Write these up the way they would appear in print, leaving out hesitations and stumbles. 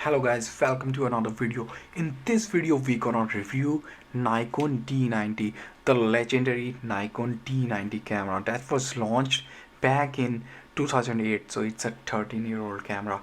Hello guys, welcome to another video. In this video we gonna review Nikon D90, the legendary Nikon D90 camera that was launched back in 2008. So it's a 13-year-old camera.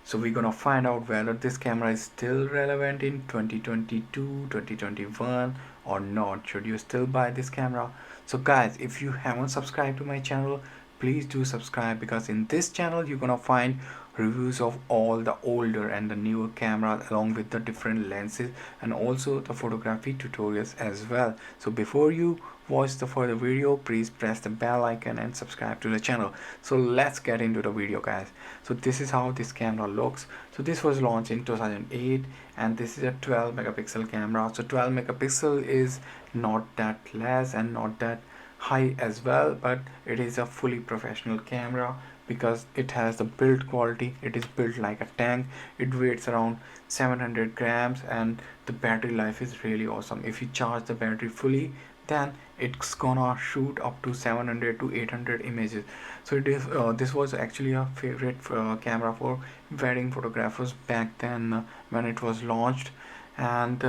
So we're gonna find out whether this camera is still relevant in 2022, 2021 or not. Should you still buy this camera? So guys, if you haven't subscribed to my channel, please do subscribe, because in this channel you're gonna find reviews of all the older and the newer cameras along with the different lenses, and also the photography tutorials as well. So before you watch the further video, please press the bell icon and subscribe to the channel. So let's get into the video guys. So this is how this camera looks. So this was launched in 2008 and this is a 12 megapixel camera. So 12 megapixel is not that less and not that high as well, but it is a fully professional camera because it has the build quality. It is built like a tank. It weighs around 700 grams and the battery life is really awesome. If you charge the battery fully, then it's gonna shoot up to 700 to 800 images. So it is this was actually a favorite camera for wedding photographers back then when it was launched. And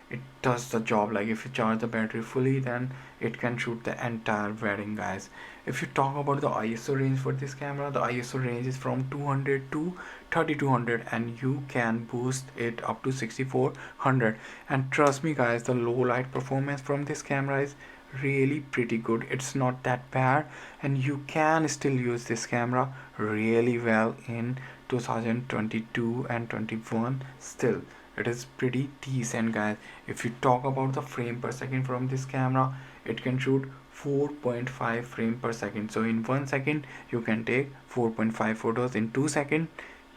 it does the job. Like if you charge the battery fully, then it can shoot the entire wedding guys. If you talk about the ISO range for this camera, the ISO range is from 200 to 3200 and you can boost it up to 6400. And trust me guys, the low light performance from this camera is really pretty good. It's not that bad and you can still use this camera really well in 2022 and 21 still. It is pretty decent guys. If you talk about the frame per second from this camera, it can shoot 4.5 frame per second. So in 1 second you can take 4.5 photos. In 2 seconds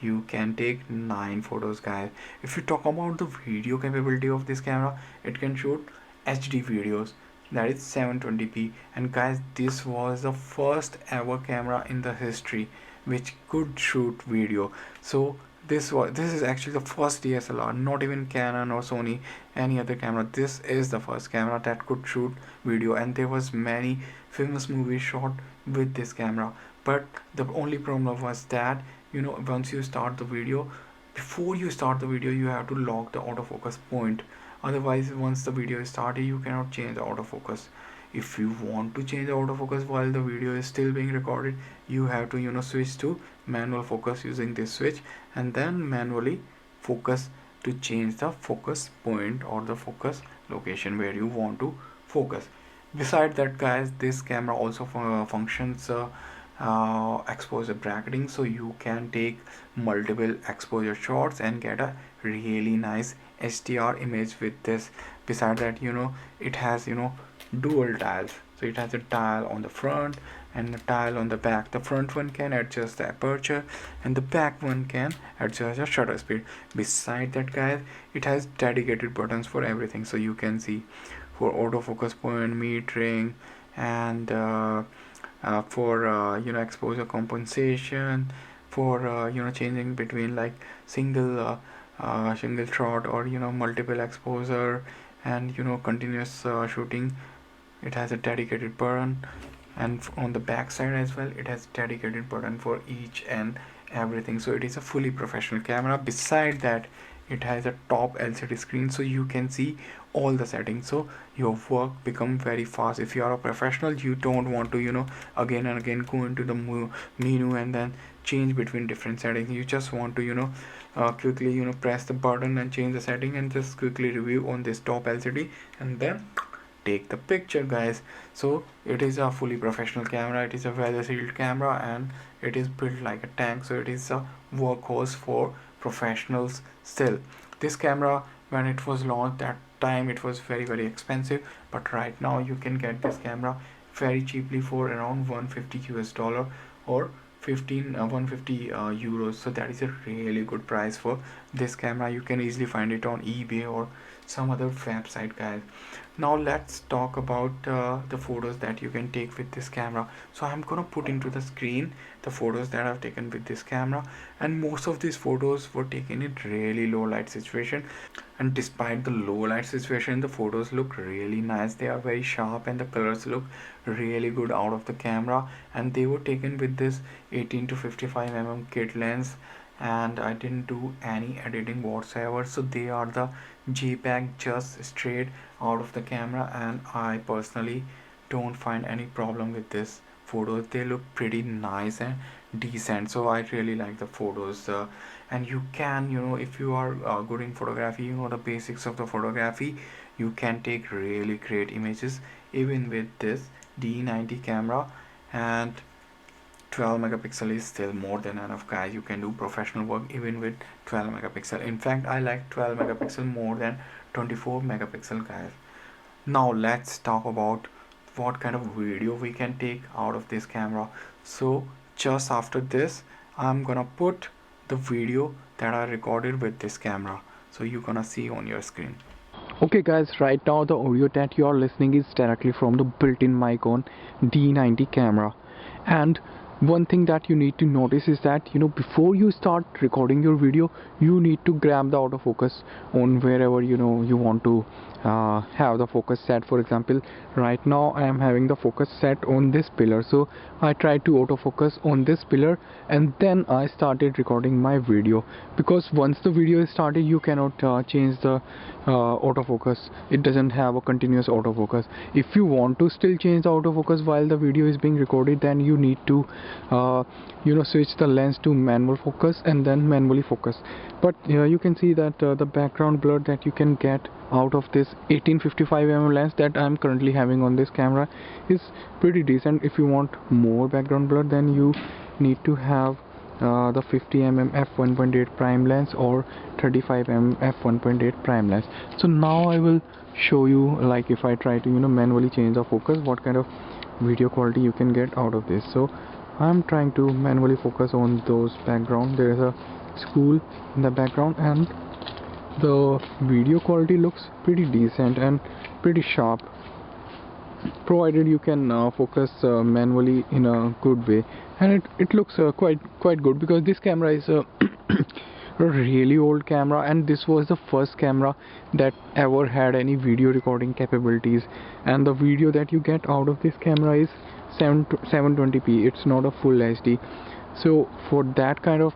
you can take 9 photos guys. If you talk about the video capability of this camera, it can shoot HD videos, that is 720p. And guys, this was the first ever camera in the history which could shoot video. So this is actually the first DSLR, not even Canon or Sony, any other camera. This is the first camera that could shoot video, and there was many famous movies shot with this camera. But the only problem was that, once you start the video, before you start the video you have to lock the autofocus point. Otherwise, once the video is started, you cannot change the autofocus. If you want to change the autofocus while the video is still being recorded, you have to switch to manual focus using this switch, and then manually focus to change the focus point or the focus location where you want to focus. Beside that guys, this camera also functions exposure bracketing, so you can take multiple exposure shots and get a really nice HDR image with this. Beside that, it has dual dials. So it has a dial on the front and a dial on the back. The front one can adjust the aperture and the back one can adjust the shutter speed. Beside that guys, it has dedicated buttons for everything. So you can see for autofocus point, metering, and for exposure compensation, for changing between like single shot or multiple exposure, and continuous shooting. It has a dedicated button, and on the back side as well it has dedicated button for each and everything. So it is a fully professional camera. Beside that, it has a top LCD screen, so you can see all the settings, so your work become very fast. If you are a professional, you don't want to again and again go into the menu and then change between different settings. You just want to quickly press the button and change the setting and just quickly review on this top LCD and then take the picture guys. So it is a fully professional camera. It is a weather sealed camera and it is built like a tank, so it is a workhorse for professionals still. This camera, when it was launched, that time it was very expensive, but right now you can get this camera very cheaply for around 150 US dollar or 150 euros. So that is a really good price for this camera. You can easily find it on eBay or some other website guys. Now let's talk about the photos that you can take with this camera. So I'm gonna put into the screen the photos that I've taken with this camera, and most of these photos were taken in really low light situation, and despite the low light situation the photos look really nice. They are very sharp and the colors look really good out of the camera, and they were taken with this 18 to 55 kit lens, and I didn't do any editing whatsoever, so they are the JPEG just straight out of the camera, and I personally don't find any problem with this photos. They look pretty nice and decent, so I really like the photos. And you can, if you are good in photography, the basics of the photography, you can take really great images even with this D90 camera. And 12 megapixel is still more than enough, guys. You can do professional work even with 12 megapixel. In fact, I like 12 megapixel more than 24 megapixel, guys. Now let's talk about what kind of video we can take out of this camera. So just after this, I'm gonna put the video that I recorded with this camera, so you're gonna see on your screen. Okay guys, right now the audio that you are listening is directly from the built-in Nikon D90 camera. And one thing that you need to notice is that before you start recording your video, you need to grab the autofocus on wherever you want to have the focus set. For example, right now I am having the focus set on this pillar, so I tried to autofocus on this pillar and then I started recording my video, because once the video is started you cannot change the autofocus. It doesn't have a continuous autofocus. If you want to still change the autofocus while the video is being recorded, then you need to switch the lens to manual focus and then manually focus. But you can see that the background blur that you can get out of this 1855mm lens that I'm currently having on this camera is pretty decent. If you want more background blur, then you need to have the 50mm f1.8 prime lens or 35mm f1.8 prime lens. So now I will show you, like, if I try to manually change the focus, what kind of video quality you can get out of this. So I'm trying to manually focus on those background. There is a school in the background and the video quality looks pretty decent and pretty sharp, provided you can focus manually in a good way. And it looks quite good, because this camera is a really old camera, and this was the first camera that ever had any video recording capabilities. And the video that you get out of this camera is 720p. It's not a full HD. So for that kind of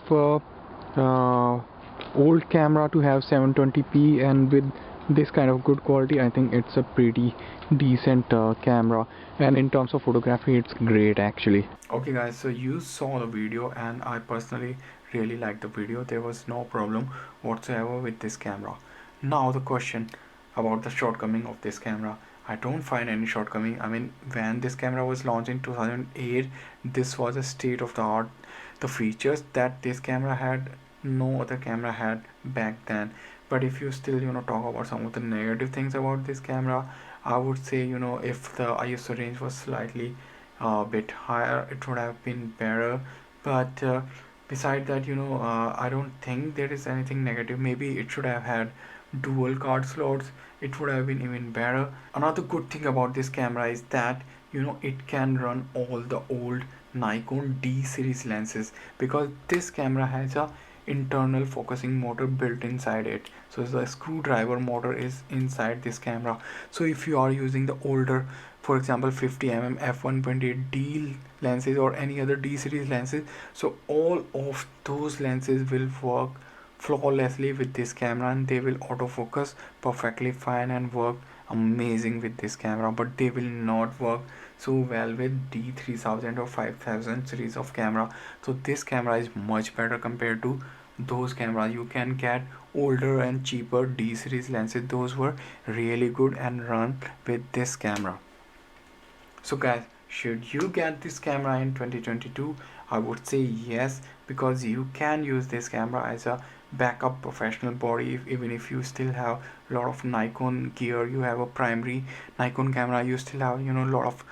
old camera to have 720p and with this kind of good quality, I think it's a pretty decent camera, and in terms of photography it's great actually. Okay guys, so you saw the video and I personally really liked the video. There was no problem whatsoever with this camera. Now the question about the shortcoming of this camera. I don't find any shortcoming. I mean, when this camera was launched in 2008, this was a state of the art. The features that this camera had, no other camera had back then. But if you still talk about some of the negative things about this camera, I would say if the ISO range was slightly bit higher, it would have been better. But beside that, I don't think there is anything negative. Maybe it should have had dual card slots. It would have been even better. Another good thing about this camera is that it can run all the old Nikon D series lenses, because this camera has a internal focusing motor built inside it. So the screwdriver motor is inside this camera. So if you are using the older, for example, 50mm f1.8 D lenses or any other D series lenses, so all of those lenses will work flawlessly with this camera, and they will autofocus perfectly fine and work amazing with this camera. But they will not work so well with D3000 or 5000 series of camera. So this camera is much better compared to those cameras. You can get older and cheaper D series lenses. Those were really good and run with this camera. So guys, should you get this camera in 2022? I would say yes, because you can use this camera as a backup professional body. Even if you still have a lot of Nikon gear, you have a primary Nikon camera, you still have a lot of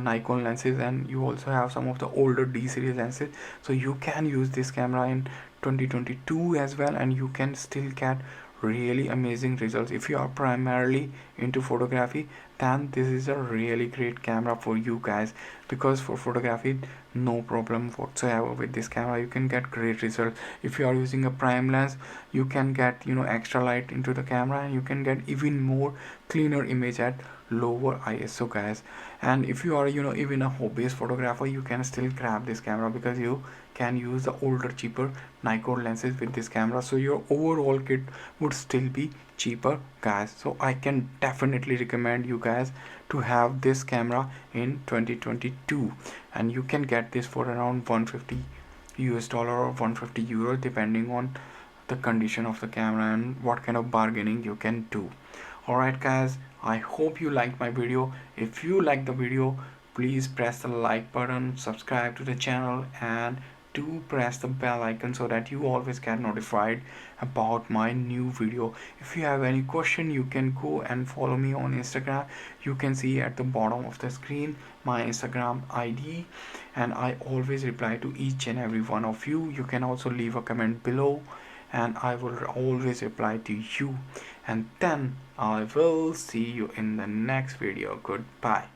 Nikon lenses, and you also have some of the older D series lenses, so you can use this camera in 2022 as well, and you can still get really amazing results. If you are primarily into photography, then this is a really great camera for you guys, because for photography no problem whatsoever with this camera. You can get great results. If you are using a prime lens, you can get extra light into the camera, and you can get even more cleaner image at lower ISO, guys. And if you are even a hobbyist photographer, you can still grab this camera, because you can use the older cheaper Nikon lenses with this camera, so your overall kit would still be cheaper guys. So I can definitely recommend you guys to have this camera in 2022, and you can get this for around 150 US dollar or 150 euro depending on the condition of the camera and what kind of bargaining you can do. Alright guys, I hope you liked my video. If you like the video, please press the like button, subscribe to the channel, and do press the bell icon so that you always get notified about my new video. If you have any question, you can go and follow me on Instagram. You can see at the bottom of the screen my Instagram ID, and I always reply to each and every one of you. You can also leave a comment below and I will always reply to you, and then I will see you in the next video. Goodbye.